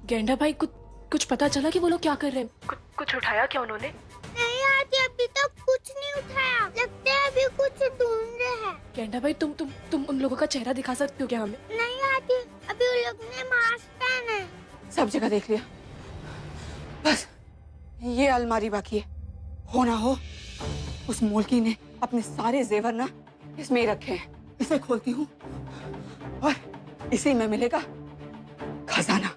गेंडा भाई, कुछ पता चला कि वो लोग क्या कर रहे हैं? कुछ उठाया क्या उन्होंने? नहीं आती, अभी तक कुछ नहीं उठाया। लगता है अभी कुछ ढूंढ रहे हैं। गेंडा भाई, तुम उन लोगों का चेहरा दिखा सकते हो क्या हमें? नहीं आती, अभी उन लोग ने मास्क पहना है। सब जगह देख लिया, बस ये अलमारी बाकी है। हो ना हो उस मुल्की ने अपने सारे जेवर ना इसमें ही रखे हैं। इसे खोलती हूँ और इसी में मिलेगा खजाना।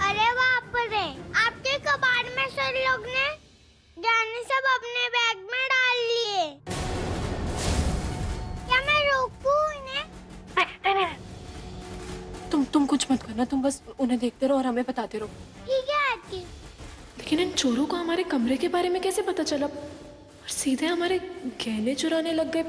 अरे वहाँ पर है, आपके कबाड़ में सर लोग ने जाने सब अपने बैग में डाल लिए। क्या मैं रोकूं इन्हें? नहीं, तुम कुछ मत करना, तुम बस उन्हें देखते रहो और हमें बताते रहो। ठीक है आती। लेकिन इन चोरों को हमारे कमरे के बारे में कैसे पता चला और सीधे हमारे गहने चुराने लग गए?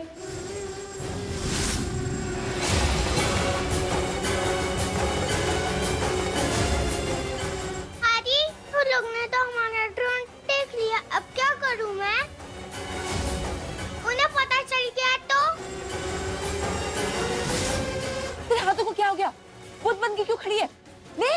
आदि, वो लोग ने तो हमारा ड्रोन देख लिया। अब क्या करूं मैं? उन्हें पता चल गया तो? तेरे हाथों को क्या हो गया? बुत बन के क्यों खड़ी है? ले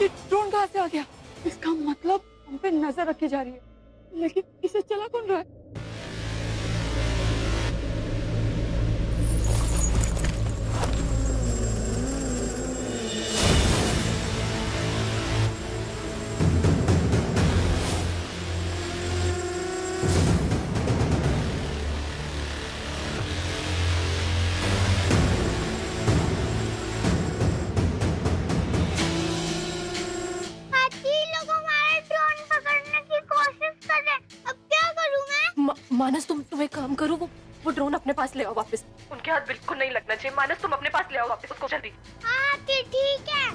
ये ड्रोन कहाँ से आ गया? इसका मतलब हम पे नजर रखी जा रही है, लेकिन इसे चला कौन रहा है? आदि, लोग हमारा ड्रोन पकड़ने की कोशिश कर रहे हैं। अब क्या करूं मैं? मानस, तुम एक काम करो, वो ड्रोन अपने पास ले आओ वापस। उनके हाथ बिल्कुल नहीं लगना चाहिए। मानस, तुम अपने पास ले आओ वापस उसको जल्दी। हाँ आदि, ठीक है।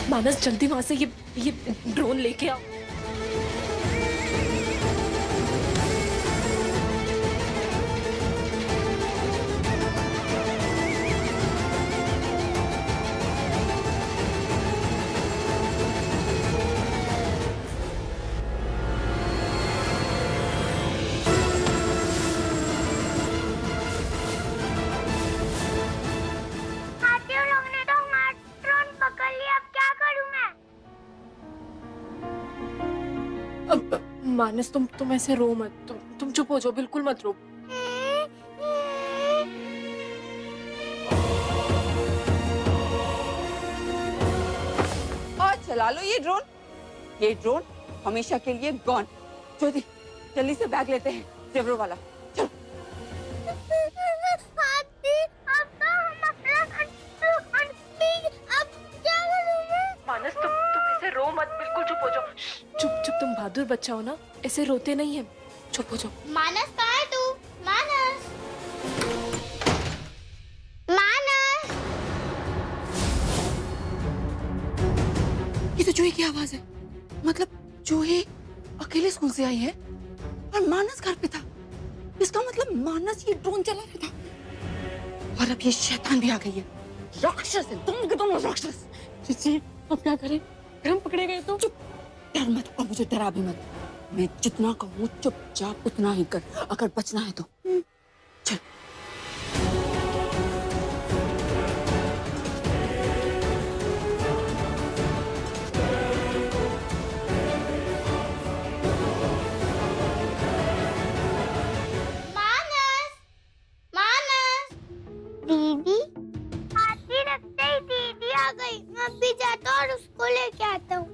मानस, जल्दी वहां से ये ड्रोन लेके आओ। आदि, उन लोग ने तो हमारा ड्रोन पकड़ लिया। अब क्या करूं मैं? मानस, तुम ऐसे रो मत। तुम चुप हो जाओ, बिल्कुल मत रो। और चला लो ये ड्रोन। ये ड्रोन हमेशा के लिए गॉन। ज्योति, जल्दी से बैग लेते हैं, जेवरों वाला। चलो। आदि, अब तो हम अपना अब क्या करूं मैं? मानस, तुम ऐसे रो मत, बिल्कुल चुप हो जाओ। चुप, तुम बहादुर बच्चा हो ना, ऐसे रोते नहीं है। चुप हो जाओ। मानस, कहाँ है तू? मानस, मानस। ये तो जूही की आवाज है। मतलब जूही अकेले स्कूल से आई है और और मानस घर पे था। इसका मतलब मानस ये ड्रोन चला रहा था। और अब ये शैतान भी आ गई है। राक्षस है, दोनों के दोनों राक्षस। जीजी अब क्या करें? फिर हम पकड़े गए तो? चुप, डर मत और मुझे डरा भी मत। मैं जितना कहूँ चुपचाप उतना ही कर, अगर बचना है तो। चल। मानस, मानस, दीदी आती रखते ही दीदी आ गई। मैं अभी जाता हूँ और उसको लेके आता हूँ।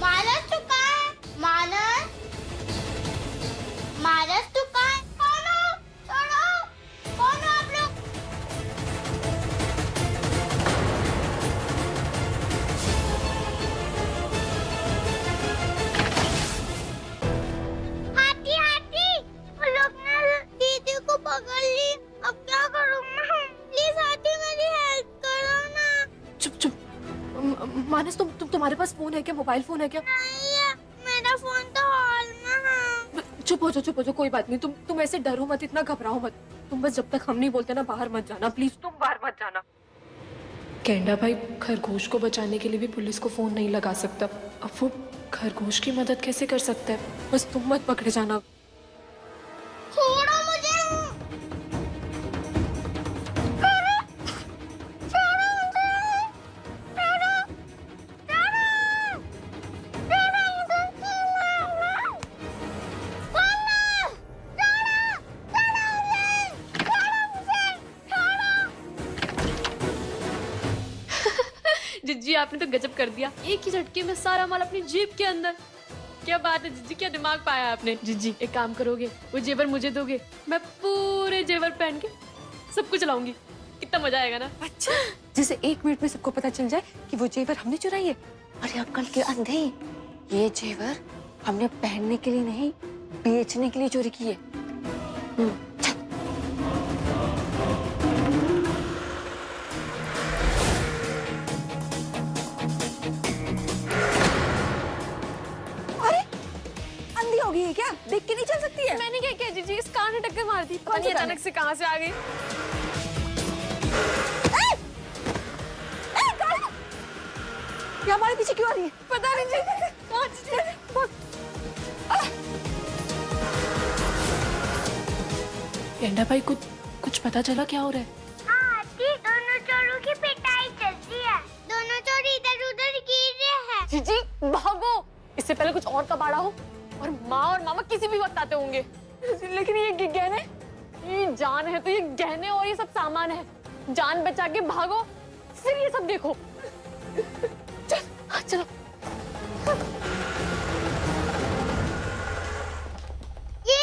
मानस तू कहाँ है? मानस, मानस तू कहाँ है? कौन हो? छोड़ो, कौन हो आप लोग? हाथी हाथी, वो लोग ने दीदी को पकड़ ली। अब क्या करूँ मैं? प्लीज हाथी मेरी हेल्प करो ना। चुप चुप। मानस तुम्हारे पास फोन है क्या? मोबाइल फोन है क्या? नहीं है, मेरा फोन तो हॉल में है। चुप हो जाओ, कोई बात नहीं। तुम ऐसे डरो मत, इतना घबराओ मत। तुम बस जब तक हम नहीं बोलते ना बाहर मत जाना, प्लीज तुम बाहर मत जाना। केंडा भाई खरगोश को बचाने के लिए भी पुलिस को फोन नहीं लगा सकता। अब वो खरगोश की मदद कैसे कर सकता है? बस तुम मत पकड़े जाना। छोड़ो मुझे। छोड़ो, छोड़ो मुझे। छोड़ो, छोड़ो, छोड़ो मुझे। छोड़ो, जिज्जी आपने तो गजब कर दिया। एक ही झटके में सारा माल अपनी जेब के अंदर। क्या बात है जिज्जी, क्या दिमाग पाया आपने। जिज्जी एक काम करोगे, वो जेवर मुझे दोगे, मैं पूरे जेवर पहन के सब कुछ लाऊंगी। कितना मजा आएगा ना। अच्छा, जैसे 1 मिनट में सबको पता चल जाए कि वो जेवर हमने चुराई है। अरे अक्कल के अंधे, ये जेवर हमने पहनने के लिए नहीं, बेचने के लिए चोरी की है। चल। अरे अंधी हो गई है क्या? देख के नहीं चल सकती है? मैंने क्या किया जीजी? इस कार ने टक्कर मार दी। पता कौन सा नहीं कार अचानक से कहाँ से आ गई। ये हमारे पीछे क्यों आ रही है? पता नहीं जी। केंडा भाई कुछ पता चला क्या हो रहा है? हाँ आंटी, दोनों चोरों की पिटाई चलती है। दोनों चोर इधर उधर गिर रहे हैं। जीजी भागो, इससे पहले कुछ और कबाड़ा हो और माँ और मामा किसी भी वक्त आते होंगे। लेकिन ये गहने, ये जान है तो ये गहने और ये सब सामान है। जान बचा के भागो, फिर ये सब देखो। चल, हाँ, चलो। ये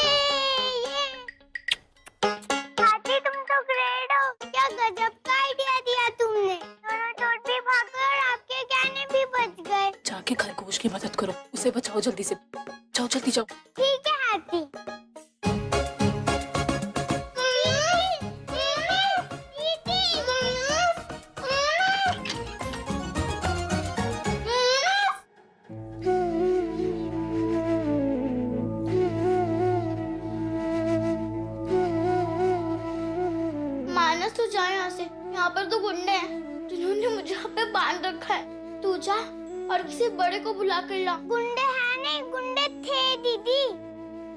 आंटी तुम तो ग्रेट हो। क्या गजब का आइडिया दिया तुमने। दोनों चोर भी भाग गए और आपके गहने भी बच गए। जाके खरगोश की मदद करो, उसे बचाओ जल्दी से। जाओ जल्दी जाओ। ठीक है हाथी। मानस तू जा यहाँ से। यहाँ पर तो गुंडे हैं जिन्होंने मुझे यहाँ पे बांध रखा है। तू जा और किसी बड़े को बुला कर ला। गुंडे हैं नहीं, गुंडे थे दीदी।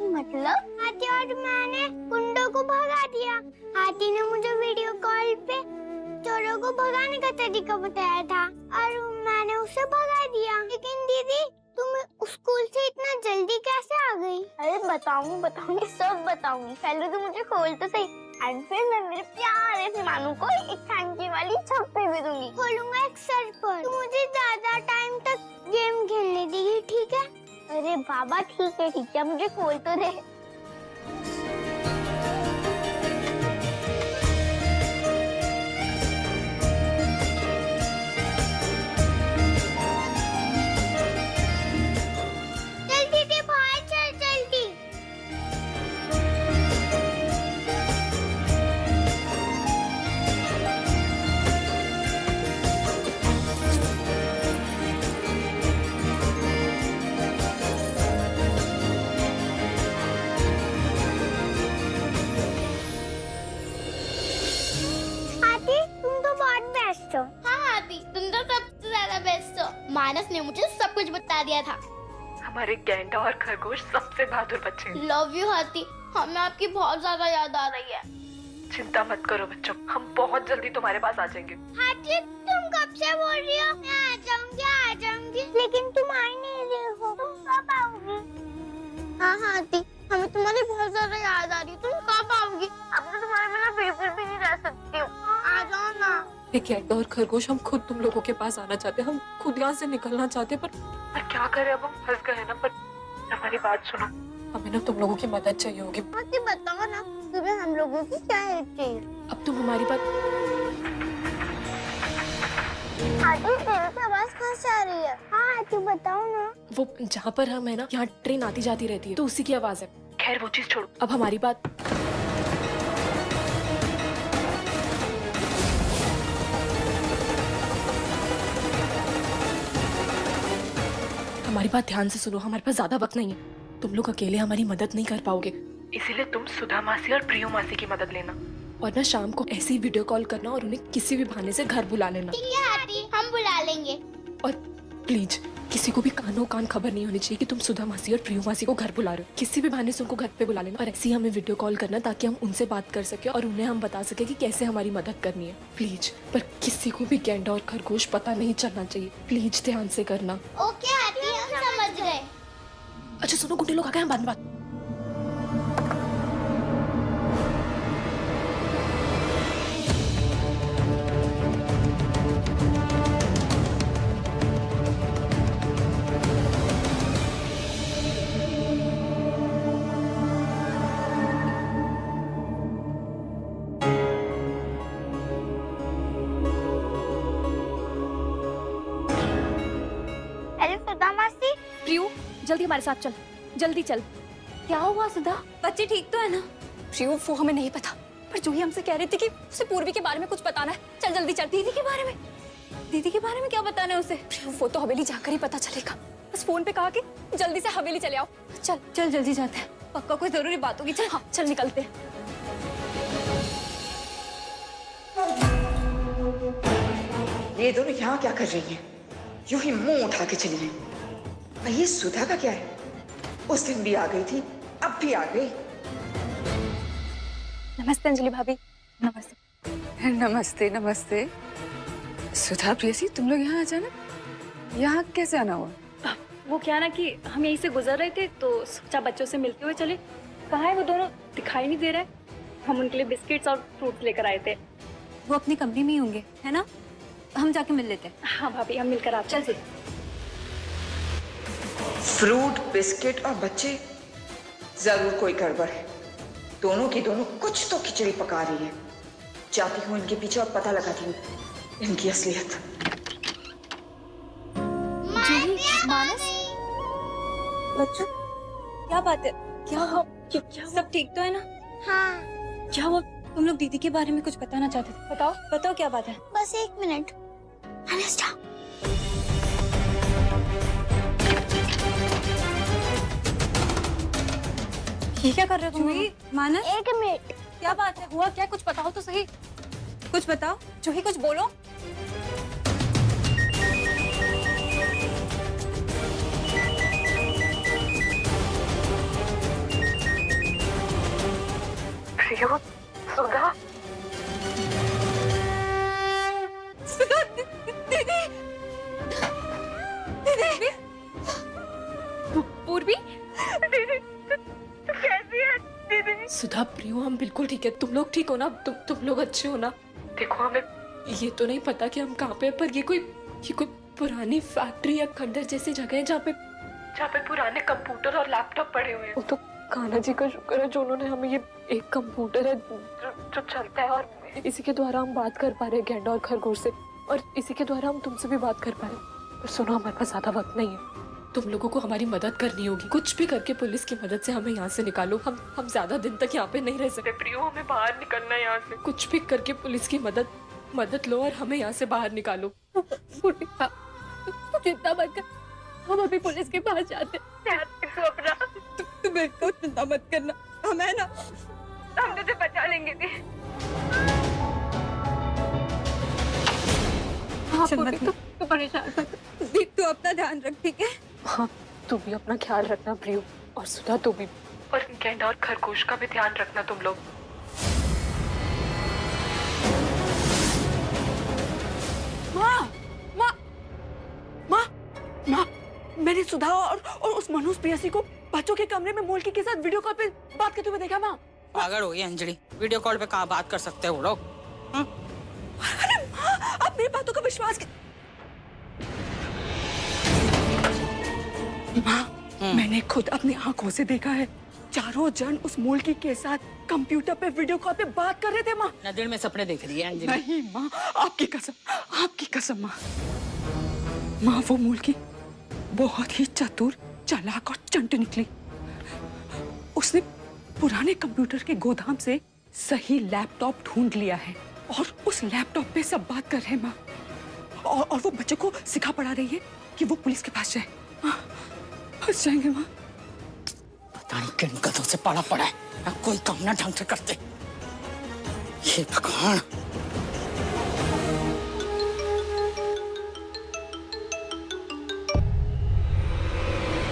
मतलब? हाथी और मैंने गुंडों को भगा दिया। हाथी ने मुझे वीडियो कॉल पे चोरों को भगाने का तरीका बताया था और मैंने उसे भगा दिया। लेकिन दीदी तुम स्कूल से इतना जल्दी कैसे आ गई? अरे बताऊंगी सब बताऊंगी। पहले तो मुझे खोल तो सही, और फिर मैं मेरे प्यारे से मानू को एक थैंक यू वाली छप्पी भी दूंगी। खोलूंगा एक सर पर। तू मुझे ज्यादा टाइम तक गेम खेलने देगी, ठीक है? अरे बाबा ठीक है, मुझे खोल तो दे। जल्दी से बाहर चल, जल्दी। तो सबसे ज्यादा बेस्ट हो। मानस ने मुझे सब कुछ बता दिया था। हमारे गैंडा और खरगोश सबसे बहादुर बच्चे हैं। लव यू हाथी, हमें आपकी बहुत ज्यादा याद आ रही है। चिंता मत करो बच्चों, हम बहुत जल्दी तुम्हारे पास आ जाएंगे। हाथी तुम कब से बोल रही हो मैं आ जाऊंगी, लेकिन तुम आ ही नहीं रही हो। तुम कब आओगी? हाँ हाथी, हमें तुम्हारी बहुत ज्यादा याद आ रही है। तुम कब आओगी? अब तो तुम्हारे बिना बिल्कुल भी नहीं रह सकती हूँ। आ जाओ ना। ये गैंडा और खरगोश हम खुद तुम लोगों के पास आना चाहते हैं, हम खुद यहाँ से निकलना चाहते हैं, पर क्या करें, अब हम फंस गए हैं ना। पर हमारी बात सुनो, हमें ना तुम लोगों की मदद चाहिए होगी। हाथी बताओ ना, तुम्हें हम लोगों की क्या हेल्प चाहिए? अब तुम हमारी बात। हाथी तेरे की आवाज कहाँ से आ रही है? हाँ हाथी बताओ ना। वो जहाँ पर हम है ना, यहाँ ट्रेन आती जाती रहती है, तो उसी की आवाज है। खैर वो चीज छोड़ो, अब हमारी बात। हमारी बात ध्यान से सुनो, हमारे पास ज्यादा वक्त नहीं है। तुम लोग अकेले हमारी मदद नहीं कर पाओगे, इसीलिए तुम सुधा मासी और प्रियो मासी की मदद लेना, और ना शाम को ऐसे ही वीडियो कॉल करना और उन्हें किसी भी बहाने से घर बुला लेना। ठीक है हाथी, हम बुला लेंगे। और प्लीज किसी को भी कानों कान खबर नहीं होनी चाहिए कि तुम सुधा मासी और प्रियो मासी को घर बुला रहे हो। किसी भी बहाने से उनको घर पे बुला लेना, और ऐसे ही हमें वीडियो कॉल करना ताकि हम उनसे बात कर सके और उन्हें हम बता सके कि कैसे हमारी मदद करनी है। प्लीज, पर किसी को भी गैंडा और खरगोश पता नहीं चलना चाहिए। प्लीज ध्यान से करना। ओके हाथी, हम समझ गए। अच्छा सुनो, गुंडे लोग आ गए, हम बाद में बात। अरे सुधा मासी, प्रियू जल्दी हमारे साथ चल, जल्दी चल। क्या हुआ सुधा? बच्चे ठीक तो है ना? प्रियो वो हमें नहीं पता, पर जूही हमसे कह रही थी कि उसे पूर्वी के बारे में कुछ बताना है। चल जल्दी चल। दीदी के बारे में? दीदी के बारे में क्या बताना है उसे? प्रियो वो तो हवेली जाकर ही पता चलेगा। बस फोन पे कहा कि जल्दी से हवेली चले आओ। चल चल जल्दी जाते हैं, पक्का कोई जरूरी बात होगी। चल। हाँ चल निकलते हैं। ये दोनों यहाँ क्या कर रही हैं? यूं ही मुंह उठा के चली गई। और ये सुधा का क्या है? उस दिन भी आ गई थी, अब भी आ गई। नमस्ते अंजलि भाभी। नमस्ते। नमस्ते नमस्ते। सुधा प्रेयसी, तुम लोग यहाँ अचानक? यहाँ कैसे आना हुआ? वो क्या ना कि हम यहीं से गुजर रहे थे तो सोचा बच्चों से मिलते हुए चले। कहाँ है वो दोनों? दिखाई नहीं दे रहा है। हम उनके लिए बिस्किट्स और फ्रूट्स लेकर आए थे। वो अपनी कमरे में ही होंगे, है ना? हम जाके मिल लेते हैं। हाँ भाभी, हम मिलकर आते हैं। चल। फ्रूट, बिस्किट और बच्चे, जरूर कोई गड़बड़ है। दोनों की दोनों कुछ तो खिचड़ी पका रही है। जाती हूँ इनके पीछे और पता लगाती हूँ इनकी असलियत। मानस, बच्चों क्या बात है? क्या सब ठीक तो है ना? हाँ क्या हुआ? तुम लोग दीदी के बारे में कुछ बताना चाहते थे, बताओ बताओ क्या बात है? बस एक मिनट। अनुष्का, ये क्या कर रहे हो तुम? मानस एक मिनट। क्या बात है? हुआ क्या? कुछ बताओ तो सही, कुछ बताओ। जूही कुछ बोलो। प्रियो, सुधा, पूर्वी, सुधा, प्रियो, हम बिल्कुल ठीक है। तुम लोग ठीक हो ना? तुम लोग अच्छे हो ना? देखो, हमें ये तो नहीं पता कि हम कहाँ पे हैं, पर ये कोई पुरानी फैक्ट्री या खंडर जैसी जगह है जहाँ पे पुराने कंप्यूटर और लैपटॉप पड़े हुए हैं। वो तो कान्हा जी का शुक्र है जो उन्होंने हमें ये एक कंप्यूटर है जो चलता है, और इसी के द्वारा हम बात कर पा रहे हैं गैंडा और खरगोश से, और इसी के द्वारा हम तुमसे भी बात कर पा रहे हैं। पर सुनो, हमारे पास ज्यादा वक्त नहीं है। तुम लोगों को हमारी मदद करनी होगी। कुछ भी करके पुलिस की मदद से हमें यहाँ से निकालो। हम ज्यादा दिन तक यहाँ पे नहीं रह सकते। प्रियो, हमें बाहर निकलना है यहाँ से। कुछ भी करके पुलिस की मदद लो और हमें यहाँ से बाहर निकालो। चिंता मत कर, हम अभी पुलिस के पास जाते हैं। तुम बिल्कुल चिंता मत करना, हम है ना, हम तुझे बचा लेंगे। हाँ चल पूर्वी, मत तू परेशान मत। दीप, तू अपना ध्यान रख, ठीक है? हाँ तू भी अपना ख्याल रखना प्रियो, और सुधा तू भी, और गेंडा और खरगोश का भी ध्यान रखना तुम लोग। माँ, माँ, माँ, माँ, मैंने सुधा और उस मनोज प्रियसी को बच्चों के कमरे में मोलकी के साथ वीडियो कॉल पे बात करते हुए देखा। माँ, पागल हो गई अंजलि, वीडियो कॉल पे कहाँ बात कर सकते हो वो लोग? अरे माँ, आप मेरी बातों का विश्वास माँ, मैंने खुद अपनी आंखों से देखा है, चारों जन उस मोलकी के साथ कंप्यूटर पे वीडियो कॉल पे बात कर रहे थे। माँ, न दिन में सपने देख रही है अंजलि। नहीं माँ, आपकी कसम, आपकी कसम माँ। माँ, वो मोलकी बहुत ही चतुर, चालाक और चंट निकली। उसने पुराने कंप्यूटर के गोदाम से सही लैपटॉप ढूंढ लिया है और उस लैपटॉप पे सब बात कर रहे हैं माँ। और वो बच्चे को सिखा पढ़ा रही है कि वो पुलिस के पास जाए। फंस जाएंगे माँ। पता नहीं किन गधों से पड़ा पड़ा है, ना कोई काम ना ढंग से करते। ये भगवान।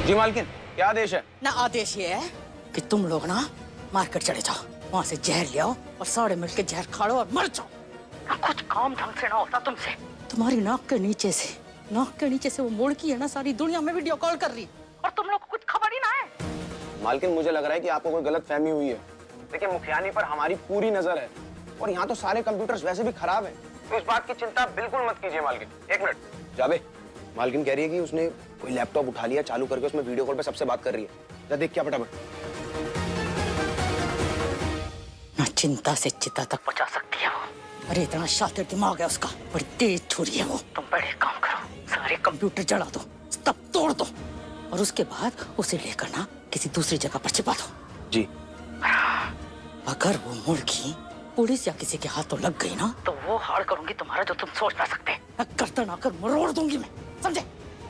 जी मालकिन, क्या आदेश है? ना आदेश ये है कि तुम लोग ना मार्केट चले जाओ, वहाँ से जहर ले आओ और सारे मिलके जहर खा लो और मर जाओ। ना कुछ काम ढंग से ना होता तुमसे। तुम्हारी नाक के नीचे से वो मुड़की है ना, सारी दुनिया में वीडियो कॉल कर रही और तुम लोग को कुछ खबर ही ना है। मालकिन, मुझे लग रहा है कि आपको कोई गलत फहमी हुई है। देखिए, मुखियानी पर हमारी पूरी नजर है और यहाँ तो सारे कंप्यूटर्स वैसे भी खराब हैं, तो इस बात की चिंता बिल्कुल मत कीजिए मालकिन। एक मिनट जाबे, मालकिन कह रही है कि उसने कोई लैपटॉप उठा लिया, चालू करके उसमें वीडियो कॉल पे सबसे बात कर रही है। जा देख क्या फटाफट। ना चिंता से चिता तक पहुंचा सकती है वो। अरे इतना शातिर दिमाग है उसका, बड़ी तेज छुरी है वो। तुम बड़े काम करो, सारे कंप्यूटर जला दो, सब तोड़ दो और उसके बाद उसे लेकर ना किसी दूसरी जगह पर छिपा दो। जी। अगर वो मुर्गी पुलिस या किसी के हाथों लग गई ना, तो वो हार करूंगी तुम्हारा जो तुम सोच ना सकते। गर्दन आकर मरोड़ दूंगी मैं, समझे?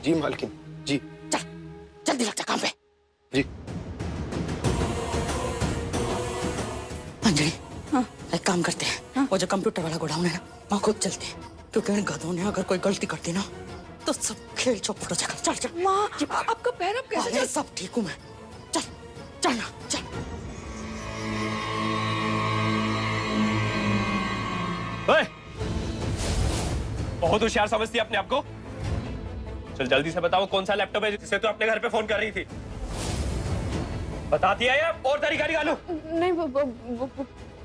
जी मालकिन, जी। चल जल्दी लगता काम पे। जी। अंजलि, हाँ? एक काम करते हैं, हाँ? वो जो कंप्यूटर वाला गोडाउन है ना, वहाँ खुद चलते हैं, क्योंकि इन गधों ने अगर कोई गलती कर दी ना तो सब खेल चौपट हो जाएगा। चल चल। माँ, आपका पैर अब कैसे? अरे सब ठीक हूँ मैं, चल चल ना चल। ओए! बहुत होशियार समझती है अपने आप को। चल जल्दी से बताओ कौन सा लैपटॉप है जिसे तू अपने घर पे फोन कर रही थी? बता दिया या और तरीका निकालूं? नहीं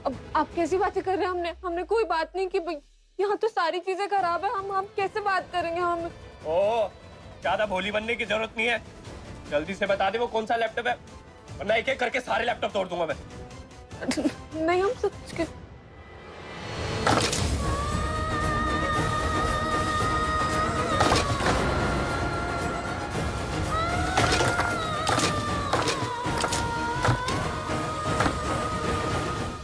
अब आप कैसी बातें कर रहे हैं? हमने कोई बात नहीं की भाई, यहाँ तो सारी चीजें खराब है, हम कैसे बात करेंगे? हम ओ, ज्यादा भोली बनने की जरूरत नहीं है, जल्दी से बता दे वो कौन सा लैपटॉप है, वरना एक एक करके सारे लैपटॉप तोड़ दूंगा मैं। नहीं, हम सब